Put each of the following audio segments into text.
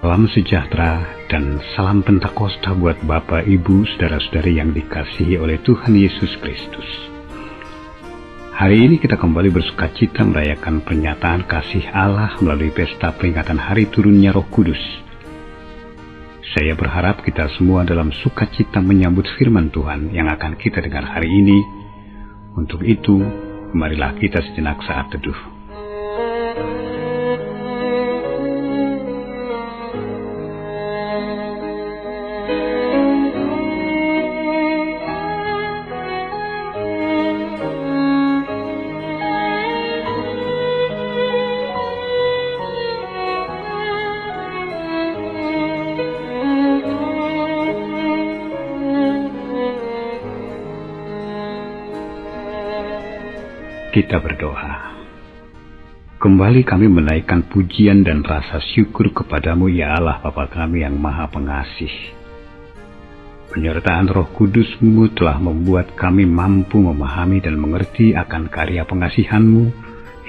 Salam sejahtera dan salam Pentakosta buat Bapak, Ibu, saudara-saudari yang dikasihi oleh Tuhan Yesus Kristus. Hari ini kita kembali bersukacita merayakan pernyataan kasih Allah melalui pesta peringatan hari turunnya Roh Kudus. Saya berharap kita semua dalam sukacita menyambut firman Tuhan yang akan kita dengar hari ini. Untuk itu, marilah kita sejenak saat teduh. Kita berdoa. Kembali kami menaikkan pujian dan rasa syukur kepadamu, ya Allah Bapa kami yang Maha Pengasih. Penyertaan Roh Kudus-Mu telah membuat kami mampu memahami dan mengerti akan karya pengasihan-Mu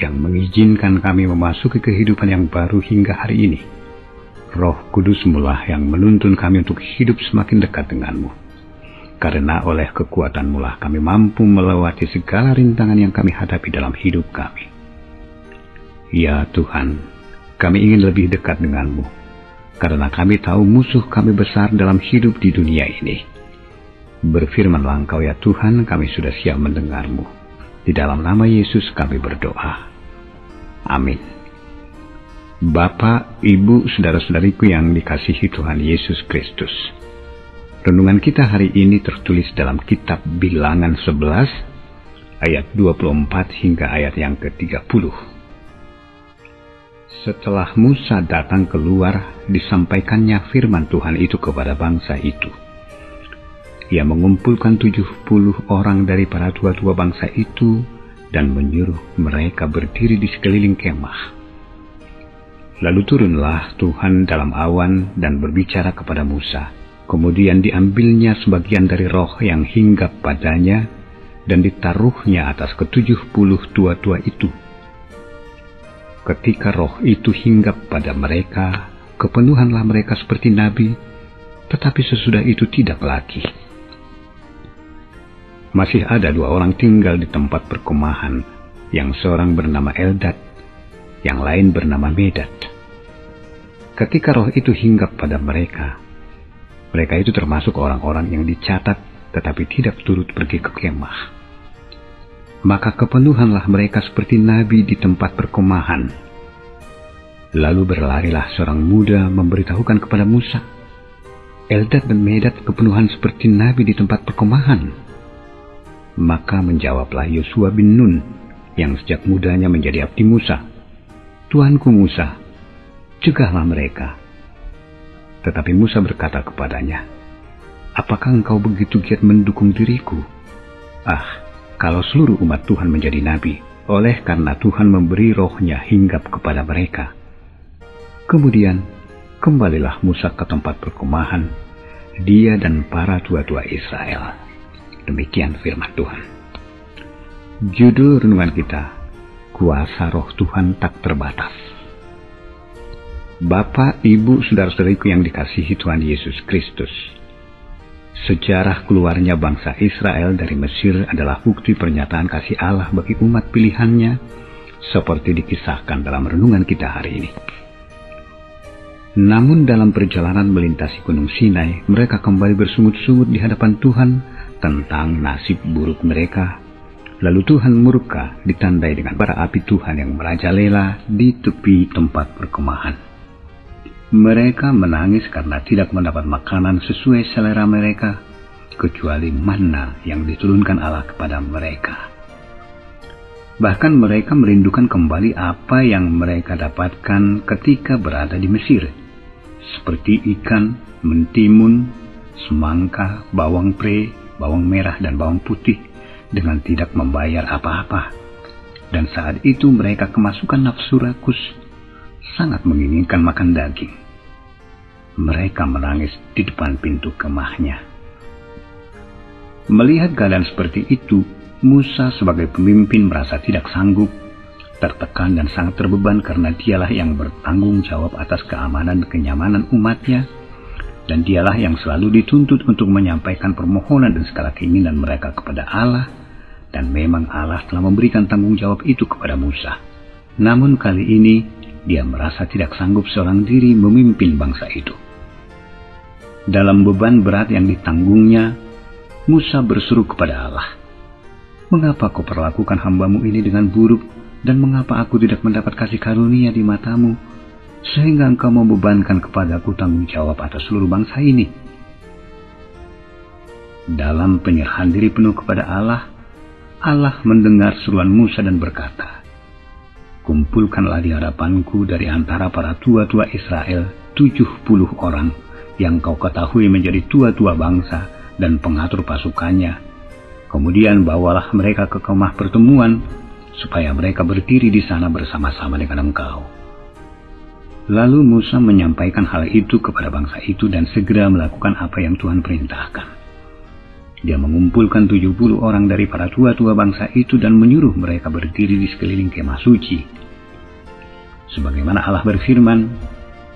yang mengizinkan kami memasuki kehidupan yang baru hingga hari ini. Roh Kudus-Mu lah yang menuntun kami untuk hidup semakin dekat denganmu. Karena oleh kekuatan-Mu lah kami mampu melewati segala rintangan yang kami hadapi dalam hidup kami. Ya Tuhan, kami ingin lebih dekat denganmu, karena kami tahu musuh kami besar dalam hidup di dunia ini. Berfirmanlah Engkau ya Tuhan, kami sudah siap mendengar-Mu. Di dalam nama Yesus kami berdoa. Amin. Bapak, Ibu, saudara-saudariku yang dikasihi Tuhan Yesus Kristus. Renungan kita hari ini tertulis dalam kitab Bilangan 11, ayat 24 hingga ayat yang ke-30. Setelah Musa datang keluar, disampaikannya firman Tuhan itu kepada bangsa itu. Ia mengumpulkan 70 orang dari para tua-tua bangsa itu dan menyuruh mereka berdiri di sekeliling kemah. Lalu turunlah Tuhan dalam awan dan berbicara kepada Musa. Kemudian diambilnya sebagian dari roh yang hinggap padanya dan ditaruhnya atas ke-70 tua-tua itu. Ketika roh itu hinggap pada mereka, kepenuhanlah mereka seperti nabi, tetapi sesudah itu tidak lagi. Masih ada 2 orang tinggal di tempat perkemahan, yang seorang bernama Eldad, yang lain bernama Medad. Ketika roh itu hinggap pada mereka itu termasuk orang-orang yang dicatat tetapi tidak turut pergi ke kemah. Maka kepenuhanlah mereka seperti nabi di tempat perkemahan. Lalu berlarilah seorang muda memberitahukan kepada Musa, Eldad dan Medad kepenuhan seperti nabi di tempat perkemahan. Maka menjawablah Yosua bin Nun yang sejak mudanya menjadi abdi Musa, Tuanku Musa, cegahlah mereka. Tetapi Musa berkata kepadanya, apakah engkau begitu giat mendukung diriku? Kalau seluruh umat Tuhan menjadi nabi, oleh karena Tuhan memberi rohnya hinggap kepada mereka. Kemudian, kembalilah Musa ke tempat perkemahan, dia dan para tua-tua Israel. Demikian firman Tuhan. Judul renungan kita, Kuasa Roh Tuhan Tak Terbatas. Bapak, Ibu, saudara-saudariku yang dikasihi Tuhan Yesus Kristus. Sejarah keluarnya bangsa Israel dari Mesir adalah bukti pernyataan kasih Allah bagi umat pilihannya, seperti dikisahkan dalam renungan kita hari ini. Namun dalam perjalanan melintasi Gunung Sinai, mereka kembali bersungut-sungut di hadapan Tuhan tentang nasib buruk mereka. Lalu Tuhan murka ditandai dengan bara api Tuhan yang merajalela di tepi tempat perkemahan. Mereka menangis karena tidak mendapat makanan sesuai selera mereka, kecuali manna yang diturunkan Allah kepada mereka. Bahkan mereka merindukan kembali apa yang mereka dapatkan ketika berada di Mesir, seperti ikan, mentimun, semangka, bawang pre, bawang merah, dan bawang putih, dengan tidak membayar apa-apa. Dan saat itu mereka kemasukan nafsu rakus, sangat menginginkan makan daging. Mereka menangis di depan pintu kemahnya. Melihat keadaan seperti itu, Musa sebagai pemimpin merasa tidak sanggup tertekan dan sangat terbeban karena dialah yang bertanggung jawab atas keamanan dan kenyamanan umatnya, dan dialah yang selalu dituntut untuk menyampaikan permohonan dan segala keinginan mereka kepada Allah, dan memang Allah telah memberikan tanggung jawab itu kepada Musa. Namun kali ini dia merasa tidak sanggup seorang diri memimpin bangsa itu. Dalam beban berat yang ditanggungnya, Musa berseru kepada Allah, "Mengapa kau perlakukan hambamu ini dengan buruk, dan mengapa aku tidak mendapat kasih karunia di matamu, sehingga engkau membebankan kepadaku tanggung jawab atas seluruh bangsa ini?" Dalam penyerahan diri penuh kepada Allah, Allah mendengar seruan Musa dan berkata, "Kumpulkanlah di hadapanku dari antara para tua-tua Israel 70 orang yang kau ketahui menjadi tua-tua bangsa dan pengatur pasukannya. Kemudian bawalah mereka ke kemah pertemuan, supaya mereka berdiri di sana bersama-sama dengan engkau." Lalu Musa menyampaikan hal itu kepada bangsa itu dan segera melakukan apa yang Tuhan perintahkan. Dia mengumpulkan 70 orang dari para tua-tua bangsa itu dan menyuruh mereka berdiri di sekeliling kemah suci. Sebagaimana Allah berfirman,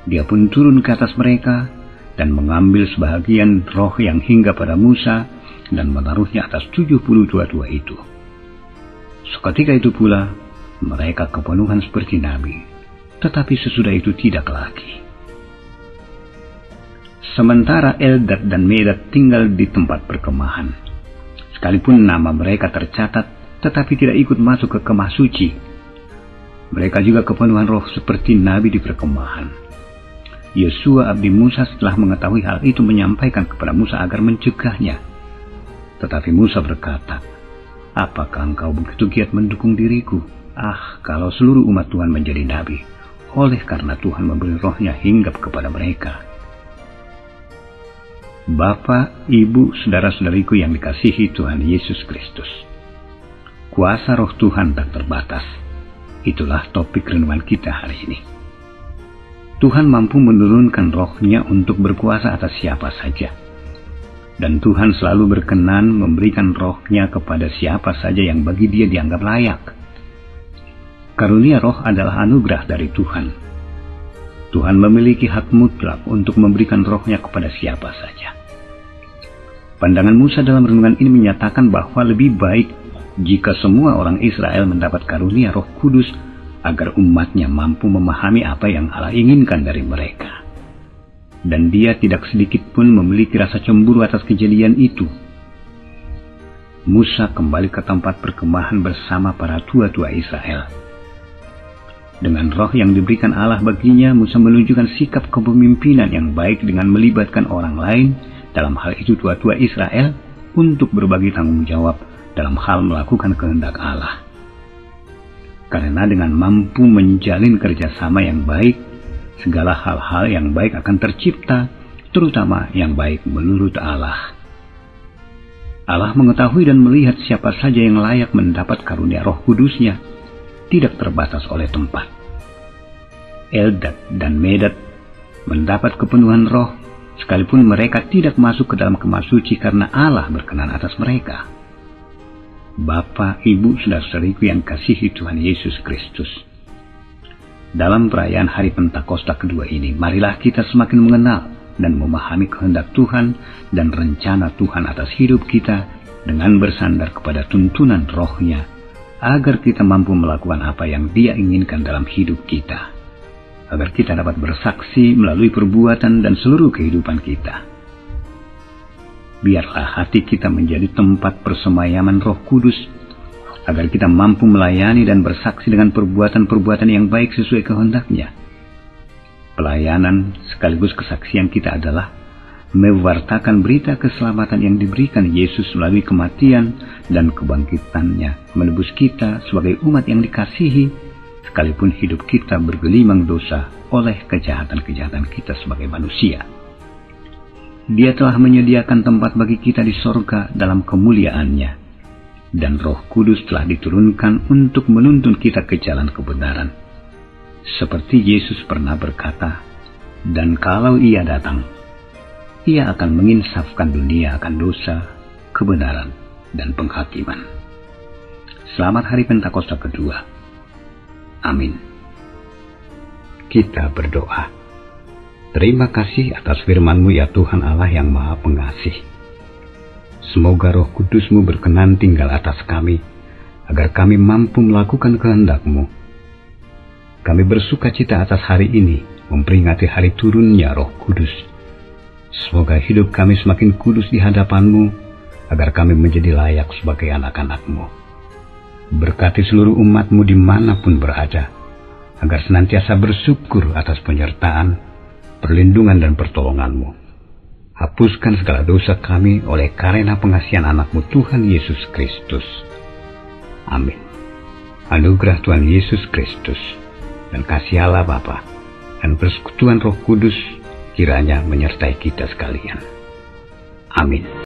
dia pun turun ke atas mereka dan mengambil sebahagian roh yang hingga pada Musa dan menaruhnya atas 70 tua-tua itu. Seketika itu pula mereka kepenuhan seperti nabi, tetapi sesudah itu tidak lagi. Sementara Eldad dan Medad tinggal di tempat perkemahan. Sekalipun nama mereka tercatat, tetapi tidak ikut masuk ke kemah suci. Mereka juga kepenuhan roh seperti nabi di perkemahan. Yosua abdi Musa setelah mengetahui hal itu menyampaikan kepada Musa agar mencegahnya. Tetapi Musa berkata, "Apakah engkau begitu giat mendukung diriku? Kalau seluruh umat Tuhan menjadi nabi, oleh karena Tuhan memberi rohnya hinggap kepada mereka." Bapak, Ibu, saudara-saudariku yang dikasihi Tuhan Yesus Kristus, kuasa roh Tuhan tak terbatas. Itulah topik renungan kita hari ini. Tuhan mampu menurunkan rohnya untuk berkuasa atas siapa saja. Dan Tuhan selalu berkenan memberikan rohnya kepada siapa saja yang bagi dia dianggap layak. Karunia roh adalah anugerah dari Tuhan. Tuhan memiliki hak mutlak untuk memberikan rohnya kepada siapa saja. Pandangan Musa dalam renungan ini menyatakan bahwa lebih baik jika semua orang Israel mendapat karunia Roh Kudus agar umatnya mampu memahami apa yang Allah inginkan dari mereka. Dan dia tidak sedikit pun memiliki rasa cemburu atas kejadian itu. Musa kembali ke tempat perkemahan bersama para tua-tua Israel. Dengan roh yang diberikan Allah baginya, Musa menunjukkan sikap kepemimpinan yang baik dengan melibatkan orang lain, dalam hal itu tua-tua Israel, untuk berbagi tanggung jawab dalam hal melakukan kehendak Allah. Karena dengan mampu menjalin kerjasama yang baik, segala hal-hal yang baik akan tercipta, terutama yang baik menurut Allah. Allah mengetahui dan melihat siapa saja yang layak mendapat karunia Roh Kudus-Nya, tidak terbatas oleh tempat. Eldad dan Medad mendapat kepenuhan roh, sekalipun mereka tidak masuk ke dalam kemah suci karena Allah berkenan atas mereka. Bapak, Ibu, saudara-saudariku yang kasihi Tuhan Yesus Kristus, dalam perayaan Hari Pentakosta kedua ini, marilah kita semakin mengenal dan memahami kehendak Tuhan dan rencana Tuhan atas hidup kita dengan bersandar kepada tuntunan rohnya, agar kita mampu melakukan apa yang Dia inginkan dalam hidup kita, agar kita dapat bersaksi melalui perbuatan dan seluruh kehidupan kita. Biarlah hati kita menjadi tempat persemayaman Roh Kudus, agar kita mampu melayani dan bersaksi dengan perbuatan-perbuatan yang baik sesuai kehendak-Nya. Pelayanan sekaligus kesaksian kita adalah mewartakan berita keselamatan yang diberikan Yesus melalui kematian dan kebangkitan-Nya, menebus kita sebagai umat yang dikasihi, sekalipun hidup kita bergelimang dosa oleh kejahatan-kejahatan kita sebagai manusia. Dia telah menyediakan tempat bagi kita di sorga dalam kemuliaan-Nya, dan Roh Kudus telah diturunkan untuk menuntun kita ke jalan kebenaran. Seperti Yesus pernah berkata, "Dan kalau Ia datang, Ia akan menginsafkan dunia akan dosa, kebenaran, dan penghakiman." Selamat Hari Pentakosta kedua. Amin. Kita berdoa. Terima kasih atas firman-Mu ya Tuhan Allah yang Maha Pengasih. Semoga Roh Kudus-Mu berkenan tinggal atas kami, agar kami mampu melakukan kehendak-Mu. Kami bersuka cita atas hari ini, memperingati hari turunnya Roh Kudus. Semoga hidup kami semakin kudus di hadapan-Mu, agar kami menjadi layak sebagai anak-anak-Mu. Berkati seluruh umat-Mu dimanapun berada, agar senantiasa bersyukur atas penyertaan, perlindungan dan pertolongan-Mu. Hapuskan segala dosa kami oleh karena pengasihan anak-Mu Tuhan Yesus Kristus. Amin. Anugerah Tuhan Yesus Kristus dan kasih Allah Bapa dan persekutuan Roh Kudus kiranya menyertai kita sekalian. Amin.